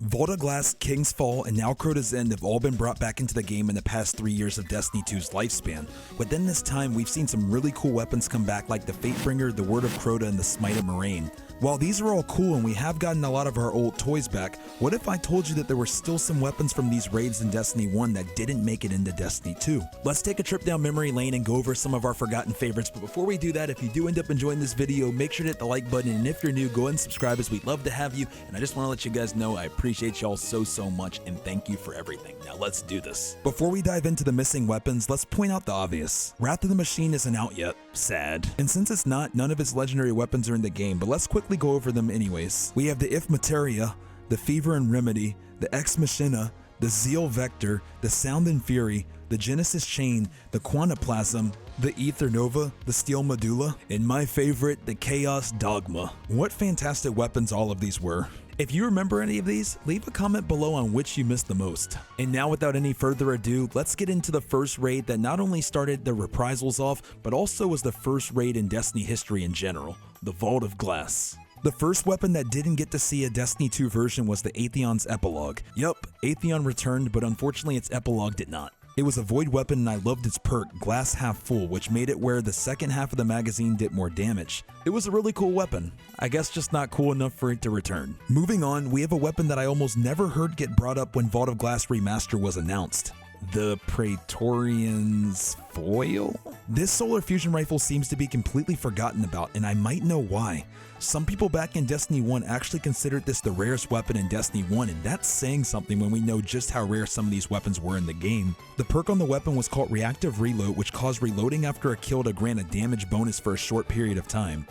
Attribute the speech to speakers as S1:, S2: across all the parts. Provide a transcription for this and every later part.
S1: Vault of Glass, King's Fall, and now Crota's End have all been brought back into the game in the past 3 years of Destiny 2's lifespan. Within this time, we've seen some really cool weapons come back like the Fatebringer, the Word of Crota, and the Smite of Moraine. While these are all cool and we have gotten a lot of our old toys back, what if I told you that there were still some weapons from these raids in Destiny 1 that didn't make it into Destiny 2? Let's take a trip down memory lane and go over some of our forgotten favorites, but before we do that, if you do end up enjoying this video, make sure to hit the like button, and if you're new, go ahead and subscribe as we'd love to have you, and I just want to let you guys know I appreciate y'all so much and thank you for everything. Now let's do this. Before we dive into the missing weapons, let's point out the obvious. Wrath of the Machine isn't out yet. Sad. And since it's not, none of its legendary weapons are in the game, but let's quickly go over them anyways. We have the If Materia, the Fever and Remedy, the Ex Machina, the Zeal Vector, the Sound and Fury, the Genesis Chain, the Quantaplasm, the Ether Nova, the Steel Medulla, and my favorite, the Chaos Dogma. What fantastic weapons all of these were. If you remember any of these, leave a comment below on which you missed the most. And now without any further ado, let's get into the first raid that not only started the Reprisals off, but also was the first raid in Destiny history in general, the Vault of Glass. The first weapon that didn't get to see a Destiny 2 version was the Atheon's Epilogue. Yup, Atheon returned, but unfortunately its Epilogue did not. It was a void weapon and I loved its perk, Glass Half Full, which made it where the second half of the magazine did more damage. It was a really cool weapon. I guess just not cool enough for it to return. Moving on, we have a weapon that I almost never heard get brought up when Vault of Glass Remaster was announced. The Praetorian's Foil? This solar fusion rifle seems to be completely forgotten about, and I might know why. Some people back in Destiny 1 actually considered this the rarest weapon in Destiny 1, and that's saying something when we know just how rare some of these weapons were in the game. The perk on the weapon was called Reactive Reload, which caused reloading after a kill to grant a damage bonus for a short period of time.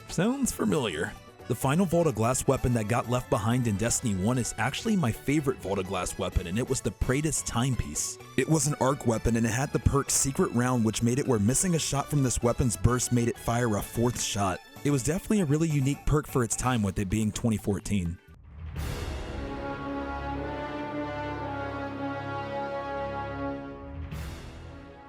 S1: Sounds familiar. The final Vault of Glass weapon that got left behind in Destiny 1 is actually my favorite Vault of Glass weapon, and it was the Praetus Timepiece. It was an arc weapon and it had the perk Secret Round, which made it where missing a shot from this weapon's burst made it fire a fourth shot. It was definitely a really unique perk for its time, with it being 2014.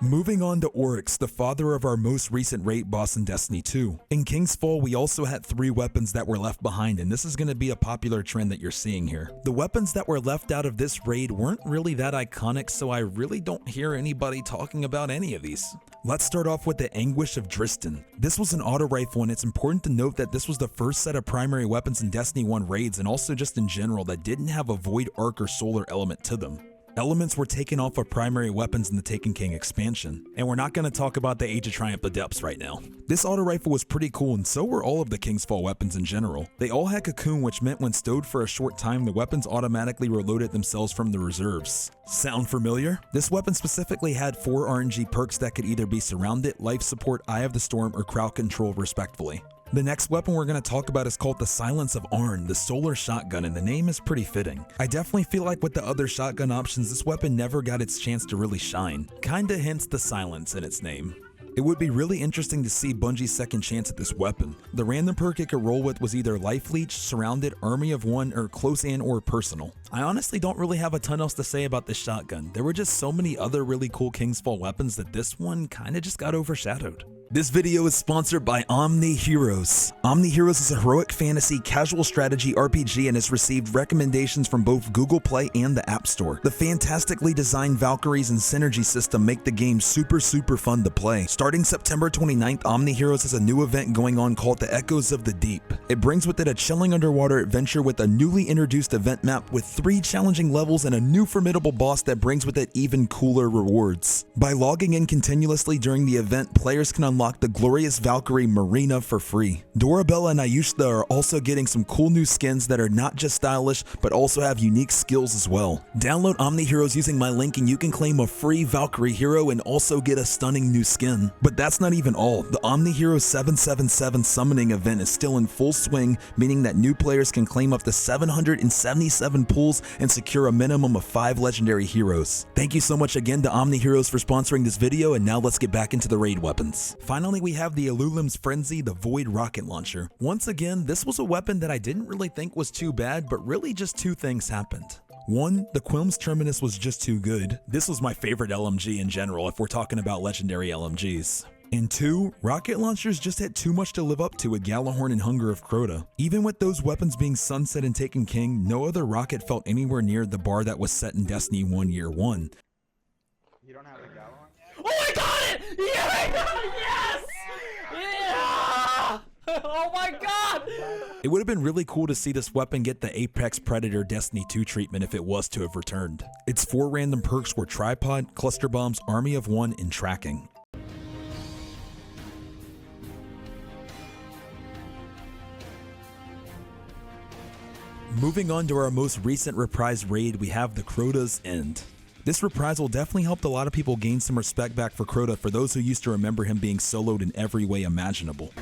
S1: Moving on to Oryx, the father of our most recent raid boss in Destiny 2. In King's Fall, we also had 3 weapons that were left behind, and this is going to be a popular trend that you're seeing here. The weapons that were left out of this raid weren't really that iconic, so I really don't hear anybody talking about any of these. Let's start off with the Anguish of Dristan. This was an auto rifle, and it's important to note that this was the first set of primary weapons in Destiny 1 raids, and also just in general, that didn't have a void arc or solar element to them. Elements were taken off of primary weapons in the Taken King expansion, and we're not going to talk about the Age of Triumph Adepts right now. This auto rifle was pretty cool, and so were all of the King's Fall weapons in general. They all had Cocoon, which meant when stowed for a short time, the weapons automatically reloaded themselves from the reserves. Sound familiar? This weapon specifically had 4 RNG perks that could either be Surrounded, Life Support, Eye of the Storm, or Crowd Control respectively. The next weapon we're going to talk about is called the Silence of Arn, the Solar Shotgun, and the name is pretty fitting. I definitely feel like with the other shotgun options, this weapon never got its chance to really shine. Kinda hence the silence in its name. It would be really interesting to see Bungie's second chance at this weapon. The random perk it could roll with was either Life Leech, Surrounded, Army of One, or Close and/or Personal. I honestly don't really have a ton else to say about this shotgun. There were just so many other really cool King's Fall weapons that this one kinda just got overshadowed. This video is sponsored by Omni Heroes. Omni Heroes is a heroic fantasy casual strategy RPG and has received recommendations from both Google Play and the App Store. The fantastically designed Valkyries and synergy system make the game super fun to play. Starting September 29th, Omni Heroes has a new event going on called the Echoes of the Deep. It brings with it a chilling underwater adventure with a newly introduced event map with 3 challenging levels and a new formidable boss that brings with it even cooler rewards. By logging in continuously during the event, players can unlock the glorious Valkyrie Marina for free. Dorabella and Ayushta are also getting some cool new skins that are not just stylish, but also have unique skills as well. Download Omni Heroes using my link and you can claim a free Valkyrie hero and also get a stunning new skin. But that's not even all. The Omni Heroes 777 summoning event is still in full swing, meaning that new players can claim up to 777 pulls and secure a minimum of 5 legendary heroes. Thank you so much again to Omni Heroes for sponsoring this video, and now let's get back into the raid weapons. Finally, we have the Alulim's Frenzy, the Void Rocket Launcher. Once again, this was a weapon that I didn't really think was too bad, but really just 2 things happened. 1, the Quilm's Terminus was just too good. This was my favorite LMG in general if we're talking about legendary LMGs. And 2, rocket launchers just had too much to live up to with Gjallarhorn and Hunger of Crota. Even with those weapons being sunset and taken king, no other rocket felt anywhere near the bar that was set in Destiny 1 Year 1.
S2: You don't have a Gjallarhorn?
S3: Oh, I got it! Yeah, I got it! Yes! Yeah! Oh my god!
S1: It would have been really cool to see this weapon get the Apex Predator Destiny 2 treatment if it was to have returned. Its 4 random perks were Tripod, Cluster Bombs, Army of One, and Tracking. Moving on to our most recent Reprised raid, we have the Crota's End. This reprisal definitely helped a lot of people gain some respect back for Crota for those who used to remember him being soloed in every way imaginable.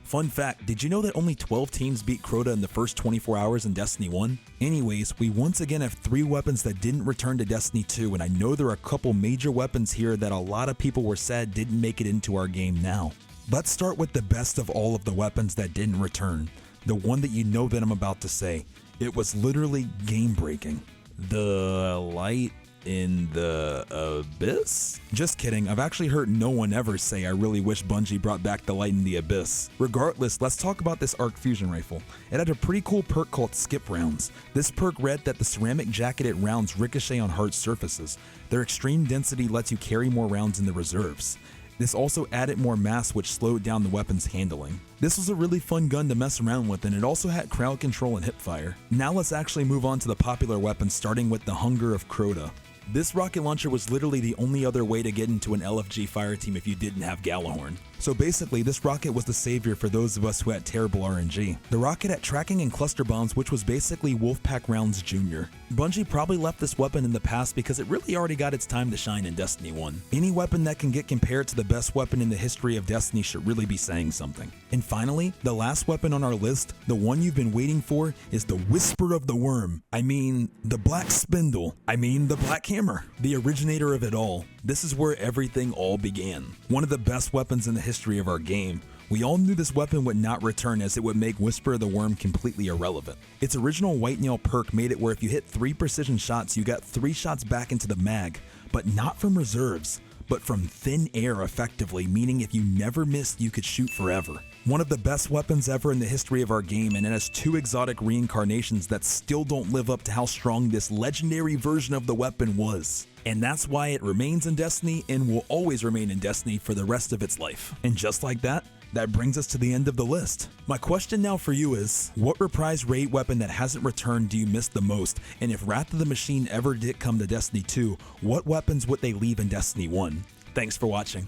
S1: Fun fact, did you know that only 12 teams beat Crota in the first 24 hours in Destiny 1? Anyways, we once again have 3 weapons that didn't return to Destiny 2, and I know there are a couple major weapons here that a lot of people were sad didn't make it into our game now. Let's start with the best of all of the weapons that didn't return. The one that you know that I'm about to say. It was literally game-breaking. The light in the abyss? Just kidding, I've actually heard no one ever say I really wish Bungie brought back the light in the abyss. Regardless, let's talk about this arc fusion rifle. It had a pretty cool perk called Skip Rounds. This perk read that the ceramic jacketed rounds ricochet on hard surfaces. Their extreme density lets you carry more rounds in the reserves. This also added more mass, which slowed down the weapon's handling. This was a really fun gun to mess around with, and it also had crowd control and hipfire. Now let's actually move on to the popular weapons, starting with the Hunger of Crota. This rocket launcher was literally the only other way to get into an LFG fire team if you didn't have Gjallarhorn. So basically, this rocket was the savior for those of us who had terrible RNG. The rocket had tracking and cluster bombs, which was basically Wolfpack Rounds Jr. Bungie probably left this weapon in the past because it really already got its time to shine in Destiny 1. Any weapon that can get compared to the best weapon in the history of Destiny should really be saying something. And finally, the last weapon on our list, the one you've been waiting for, is the Whisper of the Worm. I mean, the Black Spindle. I mean, the Black Hammer. The originator of it all. This is where everything all began. One of the best weapons in the history of our game. We all knew this weapon would not return as it would make Whisper of the Worm completely irrelevant. Its original White Nail perk made it where if you hit 3 precision shots, you got 3 shots back into the mag, but not from reserves, but from thin air effectively, meaning if you never missed, you could shoot forever. One of the best weapons ever in the history of our game, and it has 2 exotic reincarnations that still don't live up to how strong this legendary version of the weapon was. And that's why it remains in Destiny and will always remain in Destiny for the rest of its life. And just like that, that brings us to the end of the list. My question now for you is, what Reprised raid weapon that hasn't returned do you miss the most? And if Wrath of the Machine ever did come to Destiny 2, what weapons would they leave in Destiny 1? Thanks for watching.